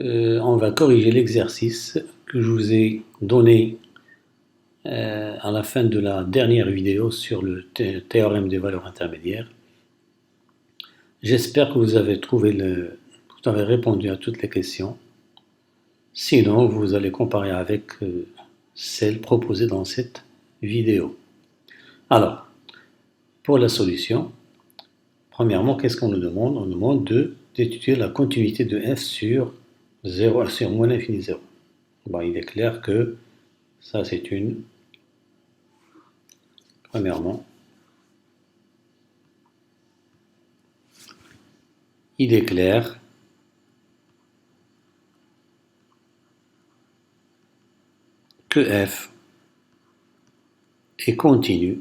On va corriger l'exercice que je vous ai donné à la fin de la dernière vidéo sur le théorème des valeurs intermédiaires. J'espère que vous avez vous avez répondu à toutes les questions. Sinon, vous allez comparer avec celles proposées dans cette vidéo. Alors, pour la solution, premièrement, qu'est-ce qu'on nous demande? On nous demande d'étudier la continuité de f sur 0 sur moins l'infini 0. Bon, il est clair que ça c'est premièrement, il est clair que f est continu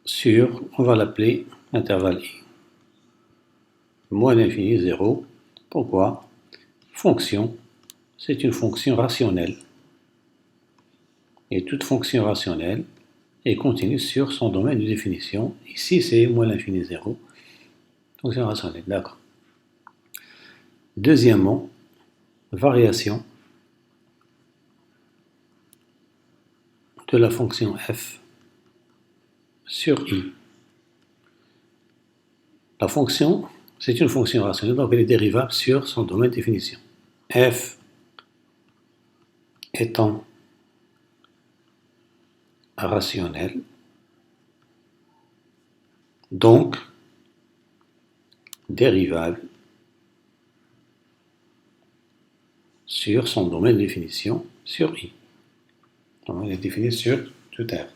sur, on va l'appeler intervalle i, moins l'infini 0. Pourquoi? Fonction, c'est une fonction rationnelle. Et toute fonction rationnelle est continue sur son domaine de définition. Ici, c'est moins l'infini 0. Fonction rationnelle, d'accord. Deuxièmement, variation de la fonction f sur i. La fonction, c'est une fonction rationnelle, donc elle est dérivable sur son domaine de définition. F étant rationnel, donc dérivable sur son domaine de définition sur i. Donc elle est définie sur tout R.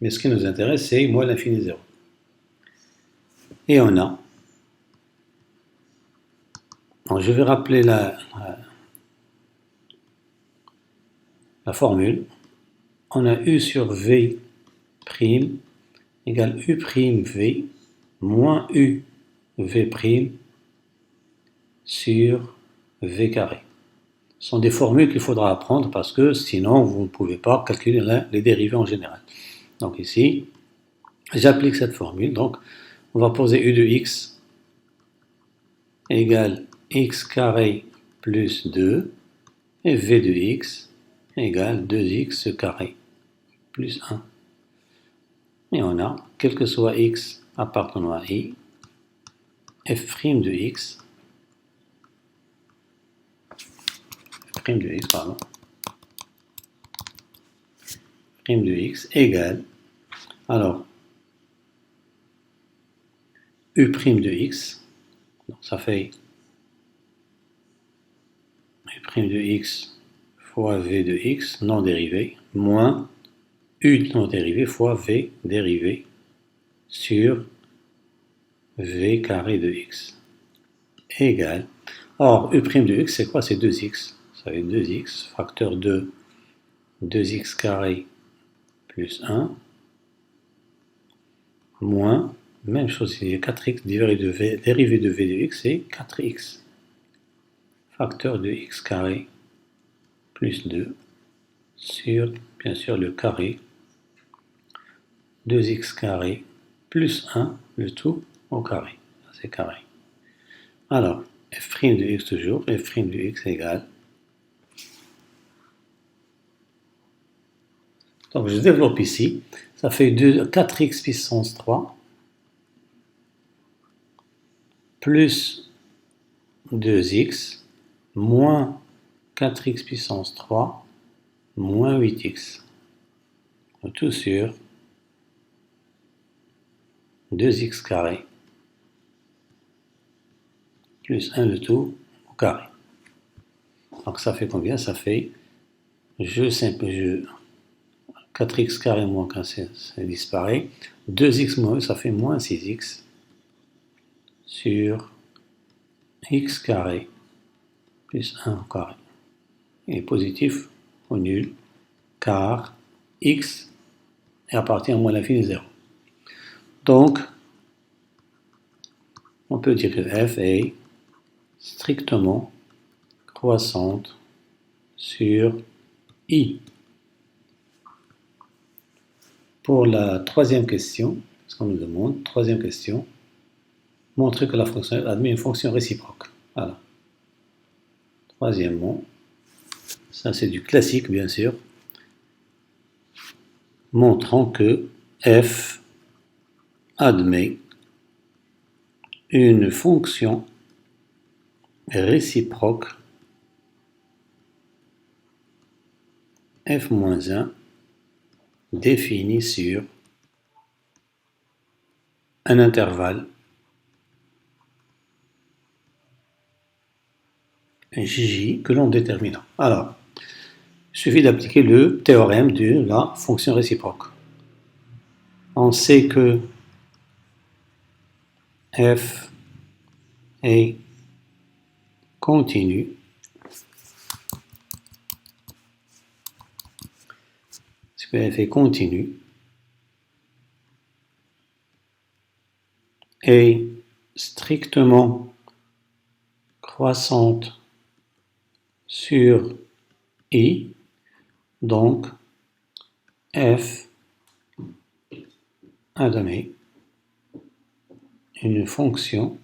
Mais ce qui nous intéresse, c'est moins l'infini 0. Et on a, donc je vais rappeler la formule. On a u sur v' égale u'v moins uv' sur v carré. Ce sont des formules qu'il faudra apprendre parce que sinon vous ne pouvez pas calculer les dérivées en général. Donc ici, j'applique cette formule. Donc on va poser u de x égale x carré plus 2 et v de x égale 2x carré plus 1. Et on a, quel que soit x appartenant à i, f' de x, prime de x égale, alors, u' de x, donc ça fait u' de x fois v de x non dérivé, moins u non dérivé fois v dérivé sur v carré de x égale, or u' de x c'est quoi? C'est 2x, ça fait 2x, facteur de 2x carré plus 1, moins, même chose ici, 4x dérivé de v de x, c'est 4x, facteur de x carré plus 2, sur, bien sûr, le carré, 2x carré plus 1, le tout au carré, c'est carré. Alors, f' de x toujours, f' de x égale, donc je développe ici, ça fait 4x puissance 3 plus 2x moins 4x puissance 3 moins 8x. Tout sur 2x carré plus 1 le tout au carré. Donc ça fait combien? Ça fait, 4x carré moins 15, ça disparaît. 2x moins 1, ça fait moins 6x sur x carré plus 1 au carré. Et positif ou nul, car x appartient à moins l'infini 0. Donc, on peut dire que f est strictement croissante sur i. Pour la troisième question, ce qu'on nous demande, troisième question, montrer que la fonction admet une fonction réciproque. Voilà. Troisièmement, ça c'est du classique bien sûr, montrant que f admet une fonction réciproque f-1 définie sur un intervalle J que l'on détermine. Alors, il suffit d'appliquer le théorème de la fonction réciproque. On sait que f est continu f est continu est strictement croissante sur I, donc f admet une fonction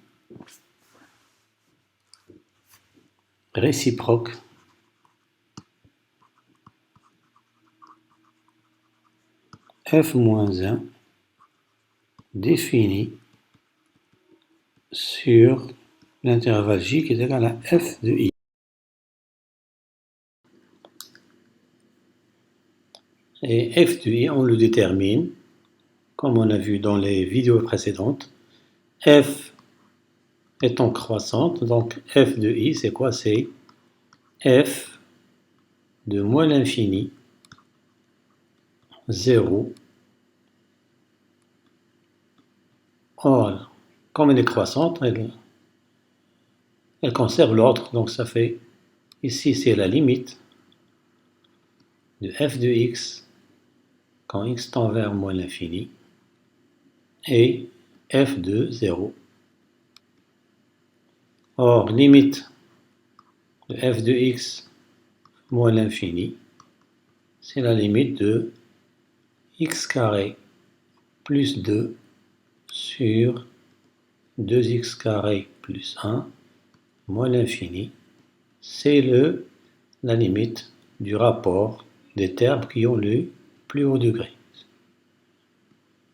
réciproque f-1 définie sur l'intervalle J qui est égal à f de I. Et f de I, on le détermine, comme on a vu dans les vidéos précédentes, f étant croissante, donc f de I, c'est quoi? C'est f de moins l'infini, 0. Or, comme elle est croissante, elle conserve l'ordre, donc ça fait, ici c'est la limite de f de x quand x tend vers moins l'infini, et f de 0. Or, limite de f de x moins l'infini, c'est la limite de x carré plus 2 sur 2x carré plus 1 moins l'infini. C'est la limite du rapport des termes qui ont le plus haut degré.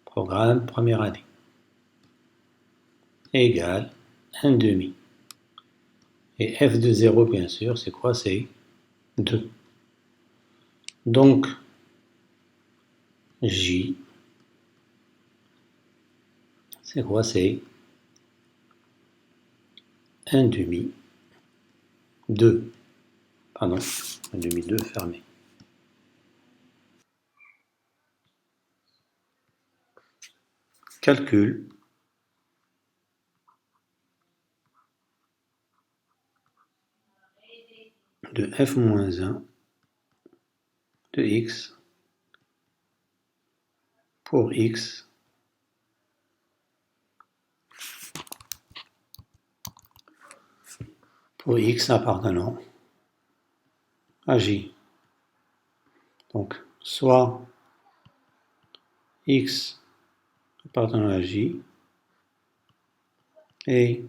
Programme première année. Égale 1 demi. Et f de 0, bien sûr, c'est quoi? C'est 2. Donc, J, c'est quoi? C'est 1 demi 2. Pardon, 1 demi 2 fermé. Calcul de f-1 de x pour x appartenant à j. Donc, soit x appartenant à j et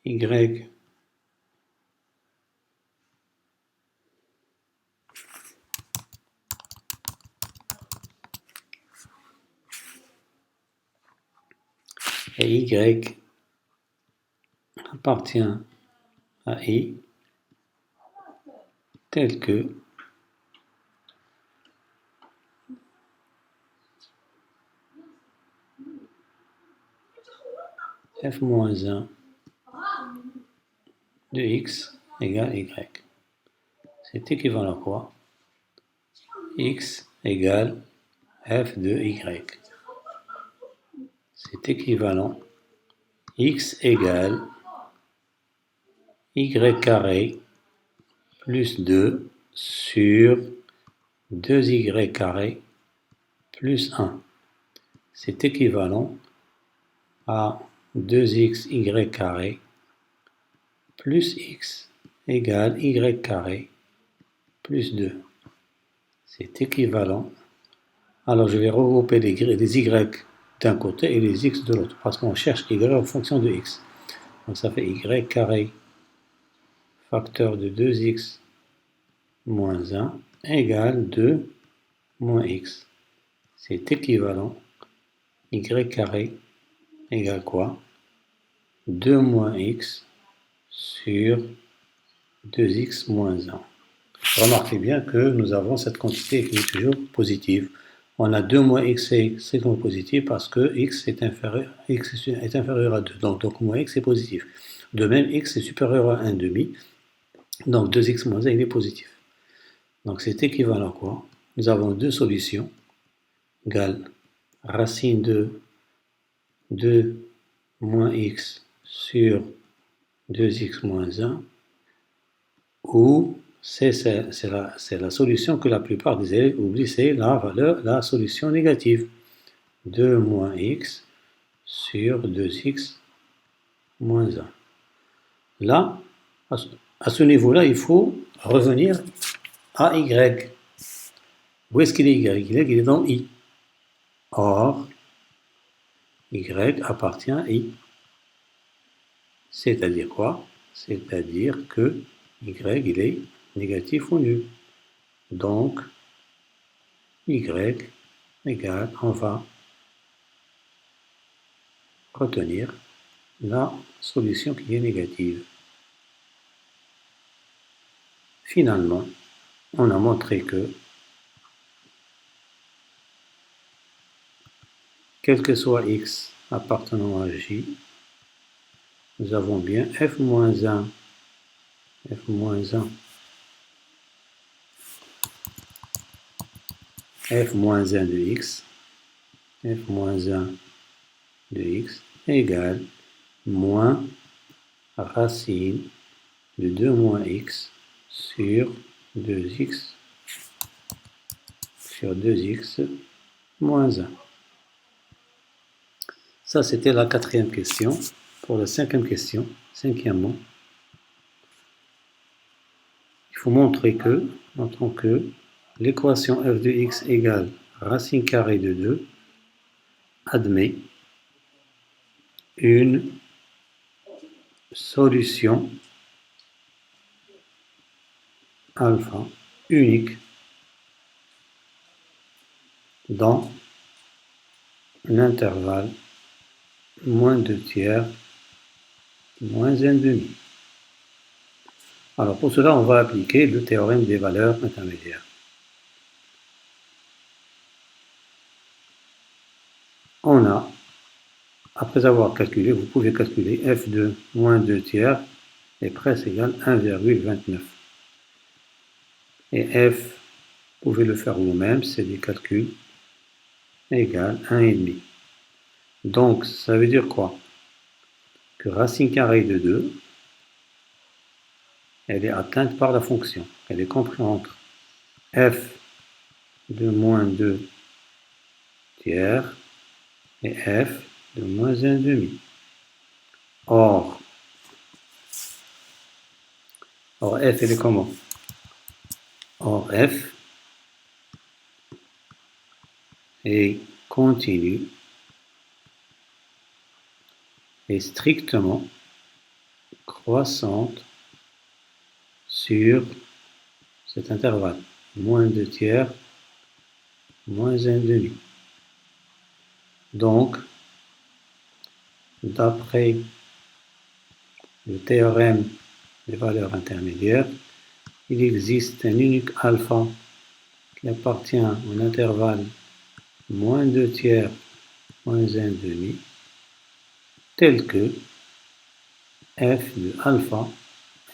y appartient à i tel que f-1 de x égale y. C'est équivalent à quoi? X égale f de y. C'est équivalent x égale y carré plus 2 sur 2y carré plus 1. C'est équivalent à 2xy carré plus x égale y carré plus 2. C'est équivalent. Alors je vais regrouper les y d'un côté et les x de l'autre, parce qu'on cherche y en fonction de x. Donc ça fait y carré facteur de 2x moins 1 égale 2 moins x. C'est équivalent. Y carré égale quoi? 2 moins x sur 2x moins 1. Remarquez bien que nous avons cette quantité qui est toujours positive. On a 2 moins x, c'est comme positif parce que x est inférieur à 2. Donc moins x est positif. De même, x est supérieur à 1,5. Donc 2x moins 1, il est positif. Donc c'est équivalent à quoi? Nous avons deux solutions égale racine de 2 moins x sur 2x moins 1, ou c'est la solution que la plupart des élèves oublient, c'est la solution négative. 2 moins x sur 2x moins 1. Là, à ce niveau-là, il faut revenir à y. Où est-ce qu'il est y? Il est dans i. Or, y appartient à i. C'est-à-dire quoi? C'est-à-dire que y, il est négatif ou nul. Donc, y égale, on va retenir la solution qui est négative. Finalement, on a montré que, quel que soit x appartenant à j, nous avons bien f-1, f-1, f-1 de x, f-1 de x égale moins racine de 2 moins x sur 2x moins 1. Ça, c'était la quatrième question. Pour la cinquième question, cinquièmement, il faut montrer que l'équation f de x égale racine carrée de 2 admet une solution alpha unique dans l'intervalle moins 2 tiers moins 1,5. Alors pour cela, on va appliquer le théorème des valeurs intermédiaires. On a, après avoir calculé, vous pouvez calculer f de moins 2 tiers est presque égal à 1,29. Et f, vous pouvez le faire vous-même, c'est des calculs égal à 1,5. Donc, ça veut dire quoi? Que racine carrée de 2, elle est atteinte par la fonction. Elle est comprise entre f de moins 2 tiers et f de moins 1,5. Or, f, elle est comment? Or, f est continue et strictement croissante sur cet intervalle. Moins 2 tiers, moins 1,5. Donc, d'après le théorème des valeurs intermédiaires, il existe un unique alpha qui appartient au intervalle moins 2 tiers, moins 1,5, tel que f de alpha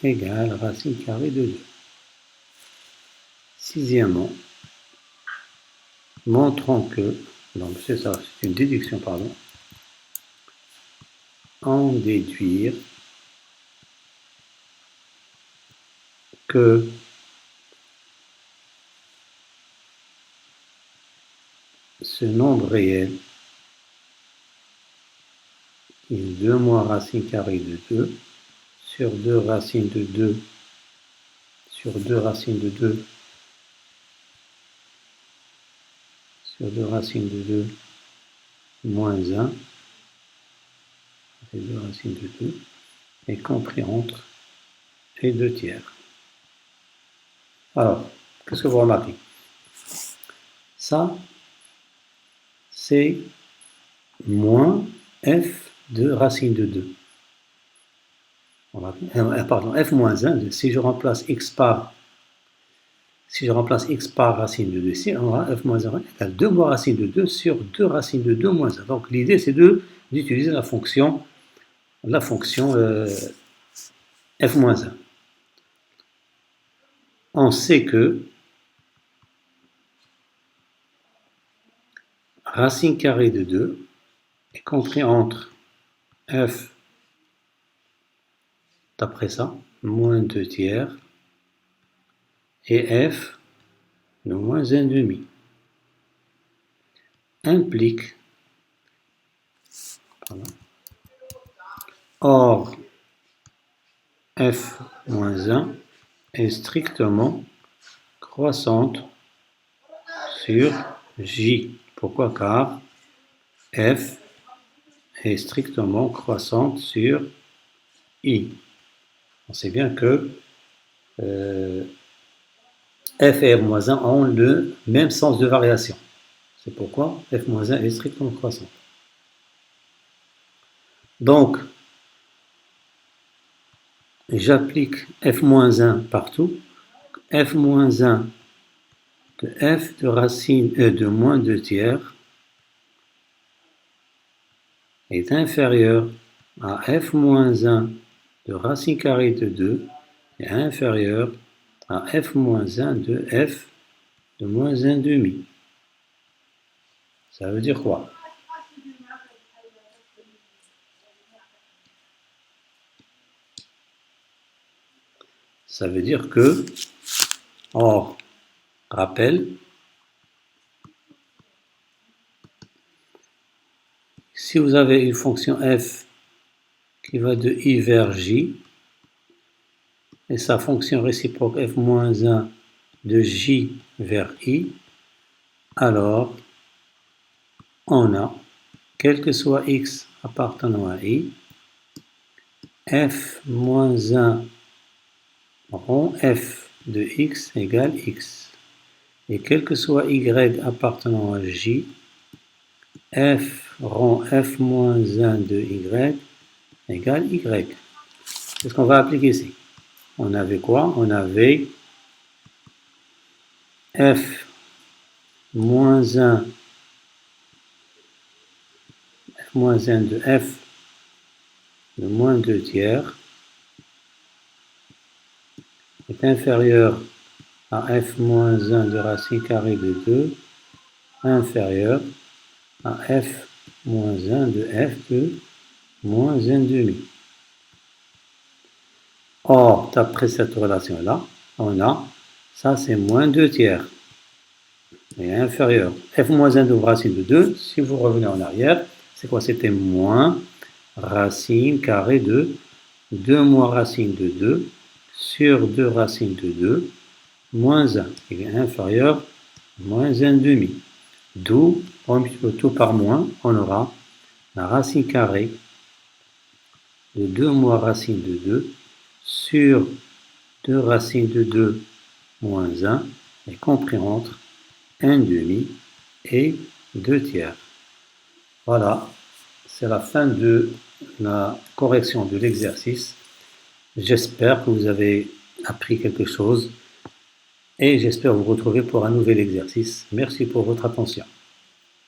égale racine carrée de 2. Sixièmement, montrons que, donc c'est ça, c'est une déduction, pardon, en déduire que ce nombre réel est 2 moins racine carrée de 2 sur 2 racines de 2 sur 2 racines de 2 sur 2 racines de 2 moins 1, c'est 2 racines de 2, est compris entre et 2 tiers. Alors, qu'est-ce que vous remarquez? Ça, c'est moins f de racine de 2. Pardon, f moins 1, si je remplace x par racine de 2 ici, on aura f moins 1 égale 2 moins racine de 2 sur 2 racine de 2 moins 1. Donc l'idée, c'est d'utiliser la fonction f moins 1. On sait que racine carrée de 2 est compris entre f, d'après ça, moins 2 tiers, et f de moins 1 demi. Implique, or, f moins 1 est strictement croissante sur j. Pourquoi? Car f est strictement croissante sur i. On sait bien que f et f-1 ont le même sens de variation. C'est pourquoi f-1 est strictement croissante. Donc, j'applique f-1 partout. f-1 de f de racine de moins 2 tiers est inférieur à f-1 de racine carrée de 2 est inférieur à f-1 de f de moins 1 demi. Ça veut dire quoi? Ça veut dire que, or, rappel, si vous avez une fonction f qui va de i vers j, et sa fonction réciproque f-1 de j vers i, alors on a, quel que soit x appartenant à i, f-1 rond f de x égale x. Et quel que soit y appartenant à j, f rond f-1 de y égale y. C'est ce qu'on va appliquer ici. On avait quoi? On avait f moins 1 de f de moins 2 tiers est inférieur à f moins 1 de racine carrée de 2 inférieur à f moins 1 de f de moins 1 demi. Or, d'après cette relation-là, on a, ça c'est moins 2 tiers, et inférieur. F moins 1 de racine de 2, si vous revenez en arrière, c'est quoi? C'était moins racine carrée de 2 moins racine de 2 sur 2 racines de 2 moins 1, qui est inférieur moins 1 demi. D'où, on multiplie tout par moins, on aura la racine carrée de 2 moins racine de 2 sur 2 racines de 2 moins 1 est compris entre 1 demi et 2 tiers. Voilà, c'est la fin de la correction de l'exercice. J'espère que vous avez appris quelque chose et j'espère vous retrouver pour un nouvel exercice. Merci pour votre attention.